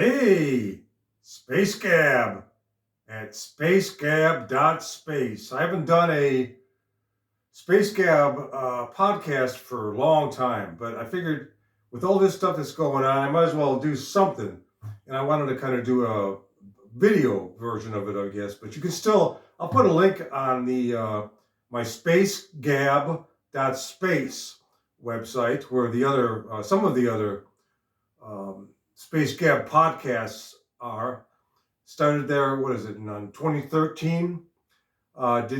Hey, SpaceGab at SpaceGab.space. I haven't done a SpaceGab podcast for a long time, but I figured with all this stuff that's going on, I might as well do something. And I wanted to kind of do a video version of it, I guess. But you can still, I'll put a link on the my SpaceGab.space website where the other, some of the other Space Gab podcasts are. Started there, what is it, in 2013?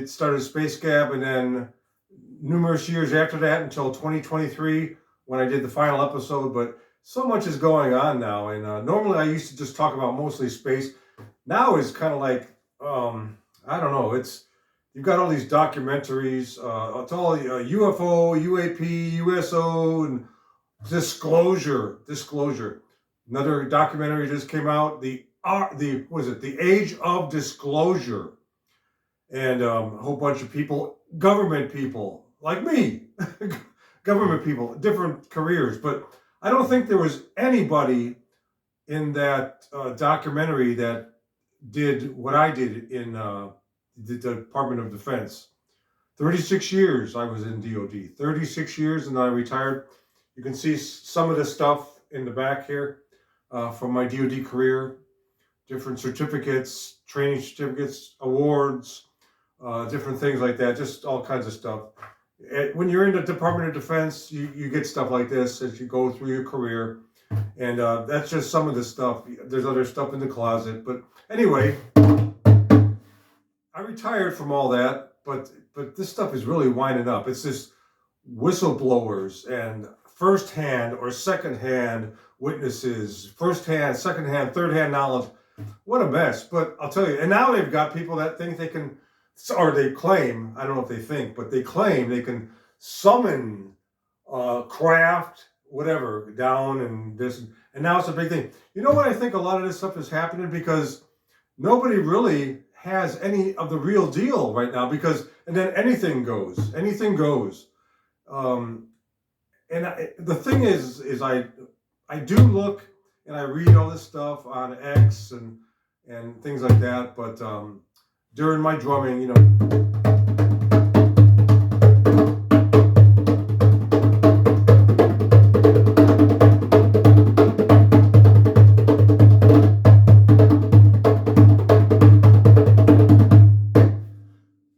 Started Space Gab, and then numerous years after that until 2023 when I did the final episode. But so much is going on now, and normally I used to just talk about mostly space. Now it's kind of like, I don't know, you've got all these documentaries, it's all UFO, UAP, USO, and disclosure. Another documentary just came out, the Age of Disclosure, and a whole bunch of people, government people like me, government people, different careers. But I don't think there was anybody in that documentary that did what I did in the Department of Defense. 36 years I was in DOD, 36 years, and then I retired. You can see some of the stuff in the back here. From my DoD career, different certificates, training certificates, awards, different things like that, just all kinds of stuff. When you're in the Department of Defense, you get stuff like this as you go through your career, and that's just some of the stuff. There's other stuff in the closet, but anyway, I retired from all that, but this stuff is really winding up. It's just whistleblowers and first-hand or second-hand witnesses, first-hand, second-hand, third-hand knowledge. What a mess. But I'll tell you, and now they've got people that think they can, or they claim, I don't know if they think, but they claim they can summon craft, whatever, down and this. And now it's a big thing. You know what? I think a lot of this stuff is happening because nobody really has any of the real deal right now, and then anything goes. The thing is I do look and I read all this stuff on X and things like that, but during my drumming,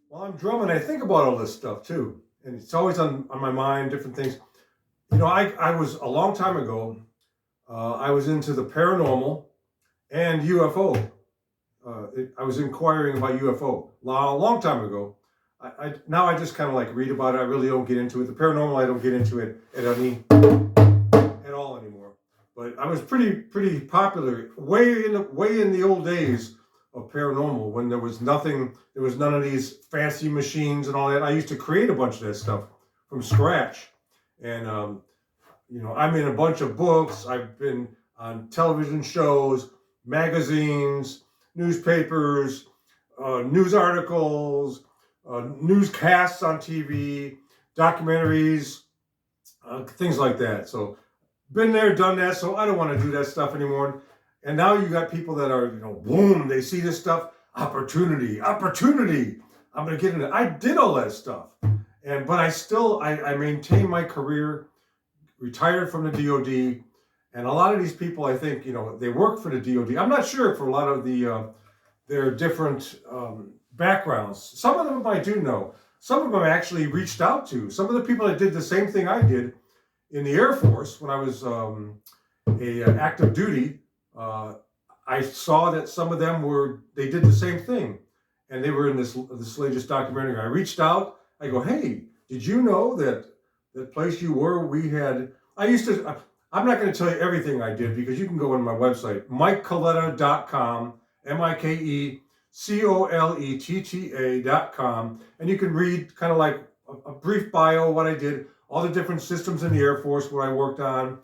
while I'm drumming, I think about all this stuff too, and it's always on my mind, different things. I was a long time ago, I was into the paranormal and UFO. I was inquiring about UFO a long time ago. Now I just kind of like read about it. I really don't get into it. The paranormal, I don't get into it at all anymore. But I was pretty popular way in the old days of paranormal when there was nothing. There was none of these fancy machines and all that. I used to create a bunch of that stuff from scratch. And, I'm in a bunch of books. I've been on television shows, magazines, newspapers, news articles, newscasts on TV, documentaries, things like that. So been there, done that. So I don't want to do that stuff anymore. And now you got people that are, boom, they see this stuff, opportunity. I'm going to get into it. I did all that stuff. But I maintain my career, retired from the DoD, and a lot of these people, I think, they work for the DoD. I'm not sure for a lot of their different backgrounds. Some of them I do know. Some of them I actually reached out to. Some of the people that did the same thing I did in the Air Force when I was active duty, I saw that some of them they did the same thing, and they were in this latest documentary. I reached out. I go, hey, did you know that place you were, I'm not going to tell you everything I did because you can go on my website, MikeColetta.com, MikeColetta.com, and you can read kind of like a brief bio, what I did, all the different systems in the Air Force, what I worked on,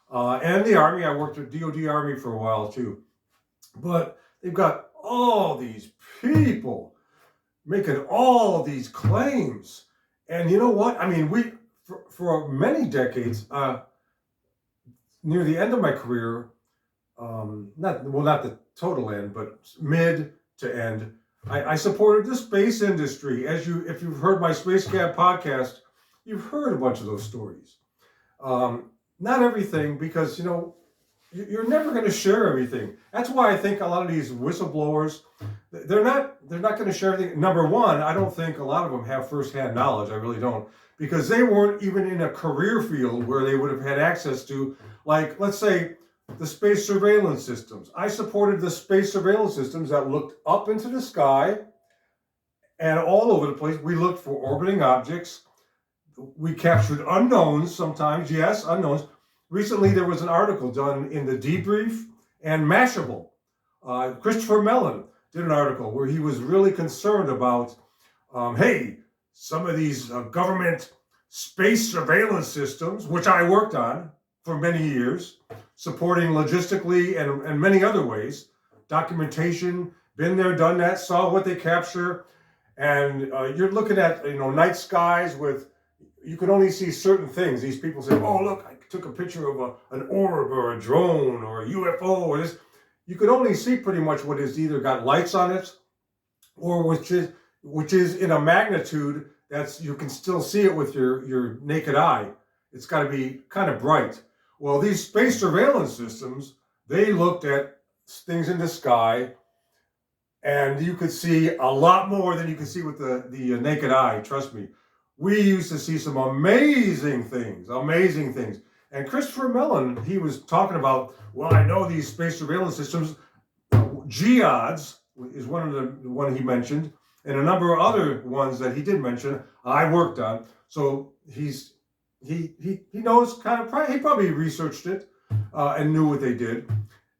and the Army. I worked with DoD Army for a while too. But they've got all these people making all these claims. And you know what? I mean, for many decades, near the end of my career, not the total end, but mid to end. I supported the space industry. If you've heard my SpaceGab podcast, you've heard a bunch of those stories. Not everything, because you're never going to share everything. That's why I think a lot of these whistleblowers, they're not going to share everything. Number one, I don't think a lot of them have firsthand knowledge. I really don't, because they weren't even in a career field where they would have had access to, like, let's say, the space surveillance systems. I supported the space surveillance systems that looked up into the sky and all over the place. We looked for orbiting objects. We captured unknowns sometimes, yes, unknowns. Recently, there was an article done in the Debrief and Mashable. Christopher Mellon did an article where he was really concerned about, hey, some of these government space surveillance systems, which I worked on for many years, supporting logistically and many other ways, documentation, been there, done that, saw what they capture, and you're looking at night skies with, you can only see certain things. These people say, oh, look, I took a picture of an orb or a drone or a UFO or this. You can only see pretty much what is either got lights on it or which is in a magnitude that's, you can still see it with your naked eye. It's got to be kind of bright. Well, these space surveillance systems, they looked at things in the sky, and you could see a lot more than you can see with the naked eye. Trust me. We used to see some amazing things. And Christopher Mellon, he was talking about, well, I know these space surveillance systems, geodes is one he mentioned, and a number of other ones that he did mention I worked on. So he knows he probably researched it and knew what they did.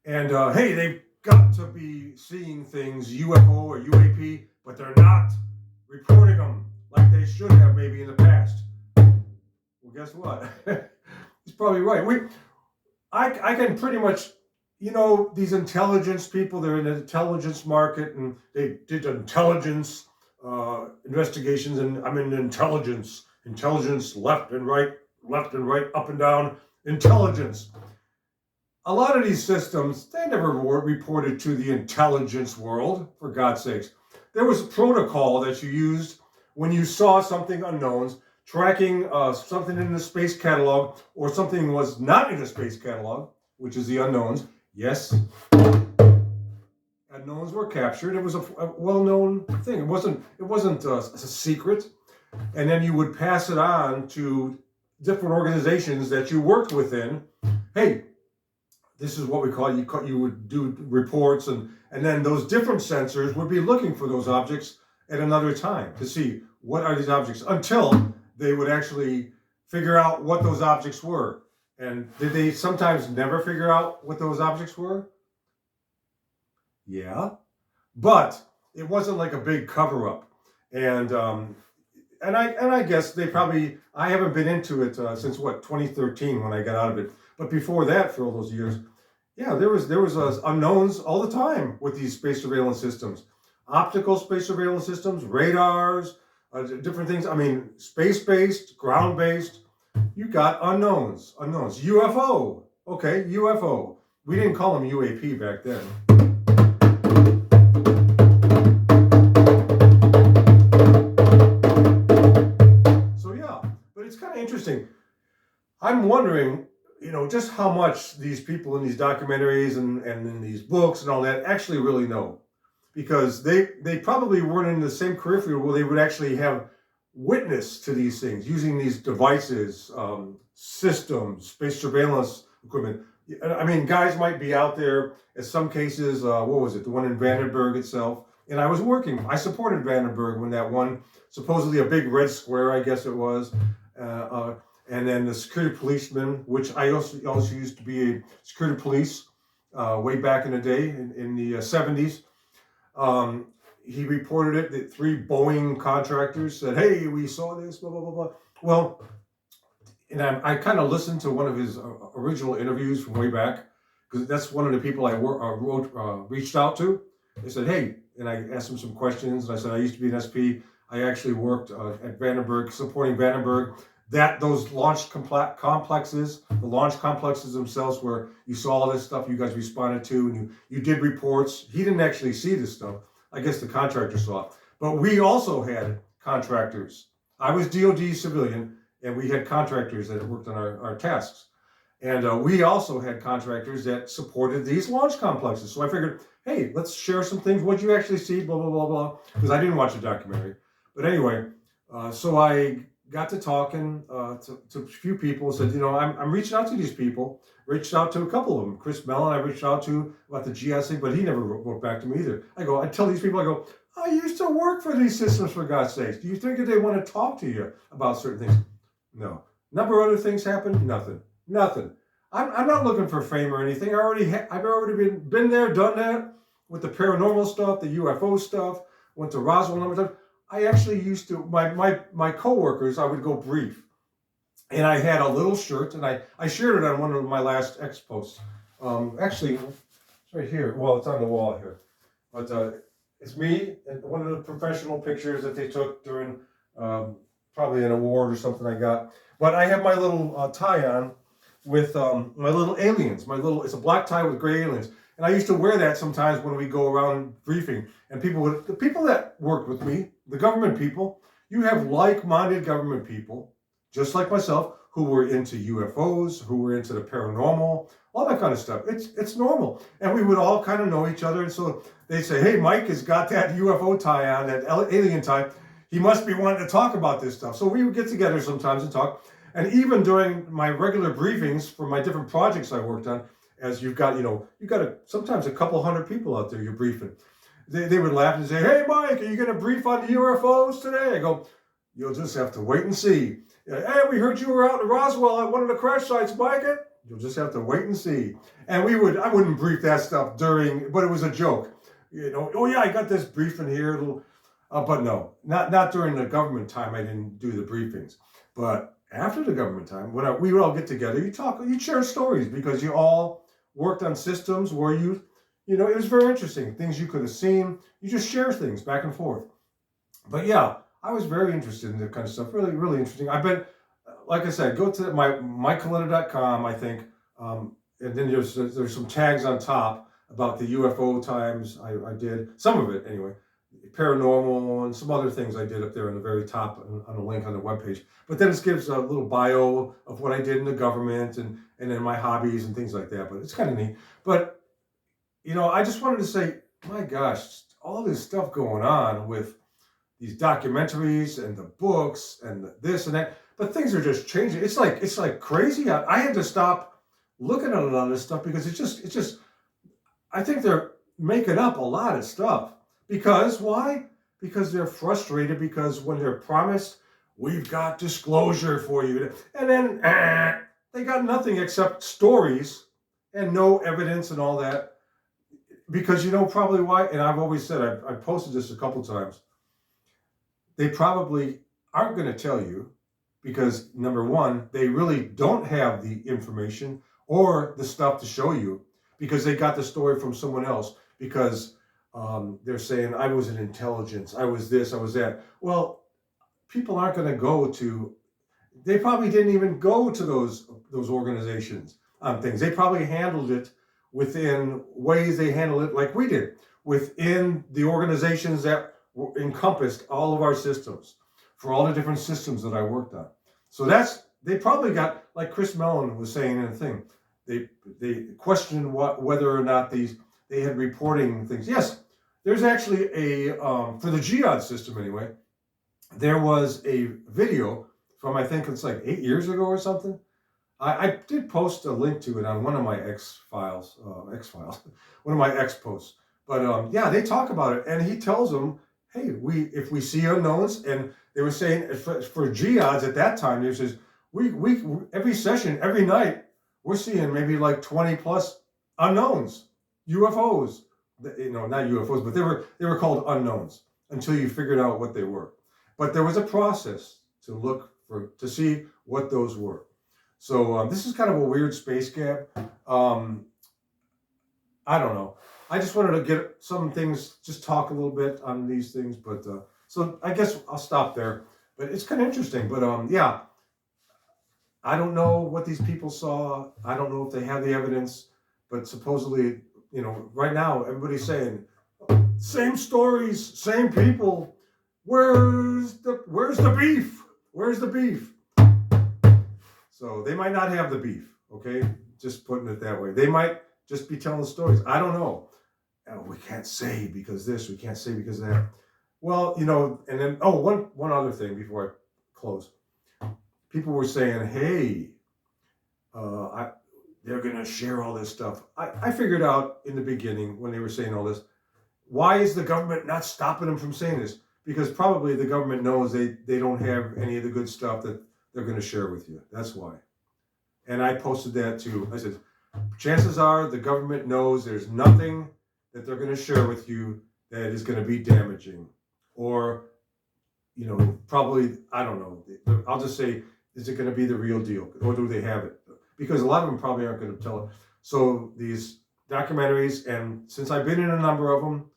And hey, they've got to be seeing things, UFO or UAP, but they're not reporting them like they should have maybe in the past. Well, guess what? He's probably right. I can pretty much, these intelligence people, they're in the intelligence market, and they did intelligence investigations, and I'm in intelligence left and right, up and down, intelligence. A lot of these systems, they never were reported to the intelligence world, for God's sakes. There was a protocol that you used when you saw something unknowns, tracking something in the space catalog, or something was not in the space catalog, which is the unknowns. Yes, unknowns were captured. It was a well-known thing. It wasn't a secret. And then you would pass it on to different organizations that you worked within. Hey, this is what we call, you would do reports, and then those different sensors would be looking for those objects at another time to see what are these objects, until they would actually figure out what those objects were. And did they sometimes never figure out what those objects were? Yeah, but it wasn't like a big cover-up. And I guess they probably, I haven't been into it since 2013 when I got out of it. But before that, for all those years, yeah, there was unknowns all the time with these space surveillance systems, optical space surveillance systems, radars, different things. I mean, space-based, ground-based. You got unknowns. UFO. Okay, UFO. We didn't call them UAP back then. So yeah, but it's kind of interesting. I'm wondering, just how much these people in these documentaries and in these books and all that actually really know. Because they probably weren't in the same career field where they would actually have witness to these things, using these devices, systems, space surveillance equipment. I mean, guys might be out there, in some cases, what was it, the one in Vandenberg itself. And I supported Vandenberg when that one, supposedly a big red square, I guess it was. And then the security policeman, which I also used to be a security police way back in the day, in the 70s. He reported it that 3 Boeing contractors said, hey, we saw this, blah, blah, blah, blah. Well, and I kind of listened to one of his original interviews from way back, because that's one of the people I reached out to. They said, hey, and I asked him some questions, and I said, I used to be an SP. I actually worked at Vandenberg, supporting Vandenberg. that those complexes, the launch complexes themselves, where you saw all this stuff, you guys responded to, and you did reports. He didn't actually see this stuff. I guess the contractor saw it. But we also had contractors. I was DoD civilian, and we had contractors that worked on our tasks. And we also had contractors that supported these launch complexes. So I figured, hey, let's share some things. What'd you actually see? Blah, blah, blah, blah. Because I didn't watch the documentary. But anyway, so I got to talking to a few people. Said, I'm reaching out to these people. Reached out to a couple of them. Chris Mellon, I reached out to about the GS thing, but he never wrote back to me either. I tell these people, I used to work for these systems, for God's sakes. Do you think that they want to talk to you about certain things? No. Number of other things happened? Nothing. I'm not looking for fame or anything. I've already been there, done that with the paranormal stuff, the UFO stuff. Went to Roswell a number of times. I actually used to, my coworkers, I would go brief. And I had a little shirt, and I shared it on one of my last X posts. Actually, it's right here. Well, it's on the wall here. But it's me and one of the professional pictures that they took during probably an award or something I got. But I have my little tie on with my little aliens. It's a black tie with gray aliens. And I used to wear that sometimes when we go around briefing. And the people that worked with me, the government people, you have like-minded government people, just like myself, who were into UFOs, who were into the paranormal, all that kind of stuff. It's normal. And we would all kind of know each other. And so they'd say, hey, Mike has got that UFO tie on, that alien tie. He must be wanting to talk about this stuff. So we would get together sometimes and talk. And even during my regular briefings for my different projects I worked on, as you've got sometimes a couple hundred people out there you're briefing. They would laugh and say, hey, Mike, are you going to brief on the UFOs today? I go, you'll just have to wait and see. Hey, we heard you were out in Roswell at one of the crash sites, Mike. You'll just have to wait and see. And I wouldn't brief that stuff but it was a joke. Oh yeah, I got this briefing here. But no, not during the government time. I didn't do the briefings. But after the government time, when we would all get together, you share stories because you all worked on systems where it was very interesting. Things you could have seen. You just share things back and forth. But yeah, I was very interested in that kind of stuff. Really, really interesting. I've been, like I said, go to mycoletta.com, I think. And then there's some tags on top about the UFO times I did. Some of it, anyway. Paranormal and some other things I did up there on the very top on a link on the webpage. But then it gives a little bio of what I did in the government and then my hobbies and things like that. But it's kind of neat. But, I just wanted to say, my gosh, all this stuff going on with these documentaries and the books and this and that. But things are just changing. It's like crazy. I had to stop looking at a lot of this stuff because it's just, I think they're making up a lot of stuff. Because why? Because they're frustrated because when they're promised, we've got disclosure for you. And then they got nothing except stories and no evidence and all that. Because probably why, and I've always said, I posted this a couple times, they probably aren't going to tell you because, number one, they really don't have the information or the stuff to show you because they got the story from someone else because they're saying, I was in intelligence, I was this, I was that. Well, people aren't going to they probably didn't even go to those organizations on things. They probably handled it within ways they handle it like we did, within the organizations that encompassed all of our systems, for all the different systems that I worked on. So they probably got, like Chris Mellon was saying in a thing, they questioned whether or not they had reporting things. Yes, there's actually for the Geod system anyway, there was a video from, I think it's like 8 years ago or something. I did post a link to it on one of my X files, one of my X posts. But yeah, they talk about it, and he tells them, hey, if we see unknowns, and they were saying for Geods at that time, they says we every session, every night, we're seeing maybe like 20 plus unknowns, UFOs. Not UFOs, but they were called unknowns until you figured out what they were. But there was a process to see what those were. So this is kind of a weird space gab. I don't know. I just wanted to get some things, just talk a little bit on these things. But so I guess I'll stop there. But it's kind of interesting. But yeah, I don't know what these people saw. I don't know if they have the evidence, but supposedly, right now everybody's saying same stories, same people. Where's the beef? Where's the beef? So they might not have the beef. Okay, just putting it that way. They might just be telling stories. I don't know. We can't say because this. We can't say because that. Well, and then one other thing before I close. People were saying, "Hey, they're going to share all this stuff." I figured out in the beginning when they were saying all this, why is the government not stopping them from saying this? Because probably the government knows they don't have any of the good stuff that they're going to share with you. That's why. And I posted that too. I said, chances are the government knows there's nothing that they're going to share with you that is going to be damaging. Or, probably, I don't know. I'll just say, is it going to be the real deal? Or do they have it? Because a lot of them probably aren't going to tell it. So these documentaries, and since I've been in a number of them,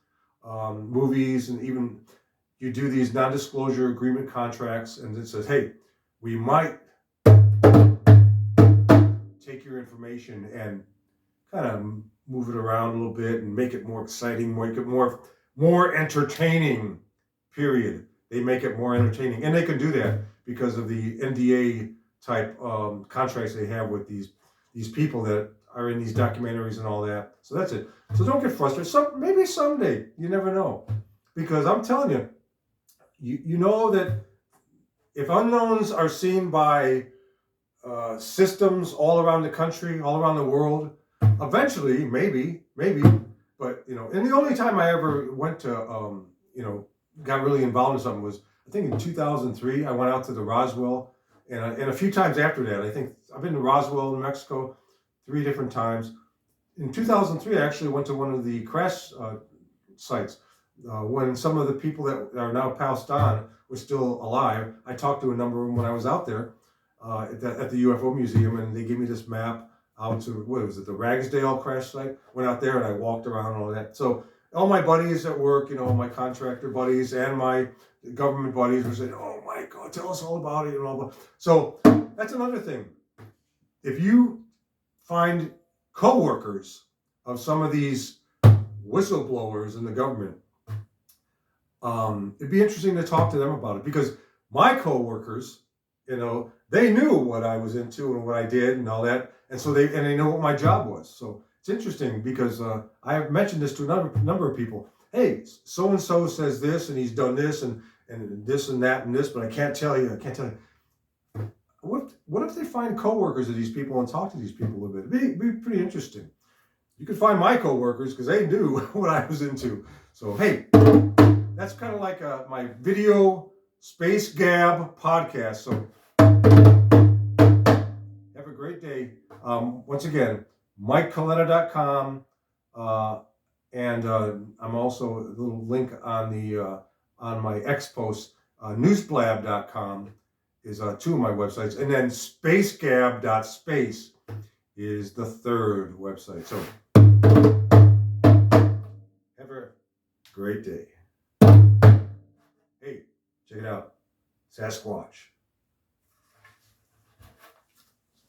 movies, and even you do these non-disclosure agreement contracts, and it says, hey, we might take your information and kind of move it around a little bit and make it more exciting, make it more entertaining, period. They make it more entertaining. And they can do that because of the NDA type contracts they have with these people that are in these documentaries and all that. So that's it. So don't get frustrated. Maybe someday, you never know. Because I'm telling you, you know that if unknowns are seen by systems all around the country, all around the world, eventually, maybe, but and the only time I ever went to, got really involved in something was, I think in 2003, I went out to the Roswell, and a few times after that. I think I've been to Roswell, New Mexico, 3 different times. In 2003, I actually went to one of the crash sites when some of the people that are now passed on were still alive. I talked to a number of them when I was out there at the UFO museum, and they gave me this map out to, what was it, the Ragsdale crash site. Went out there and I walked around and all that. So all my buddies at work, my contractor buddies and my government buddies were saying, "Oh my God, tell us all about it," and all that. So that's another thing. If you find co-workers of some of these whistleblowers in the government, it'd be interesting to talk to them about it, because my co-workers, they knew what I was into and what I did and all that, and so they know what my job was. So it's interesting because I have mentioned this to a number of people. Hey, so and so says this, and he's done this, and this and that and this, but I can't tell you. What if they find coworkers of these people and talk to these people a little bit? It'd be pretty interesting. You could find my coworkers because they knew what I was into. So hey, that's kind of like my video SpaceGab podcast. So have a great day. Once again, MikeColetta.com, and I'm also a little link on the on my X post. Newsblab.com is 2 of my websites, and then SpaceGab.space is the 3rd website. So have a great day. Hey, check it out, Sasquatch.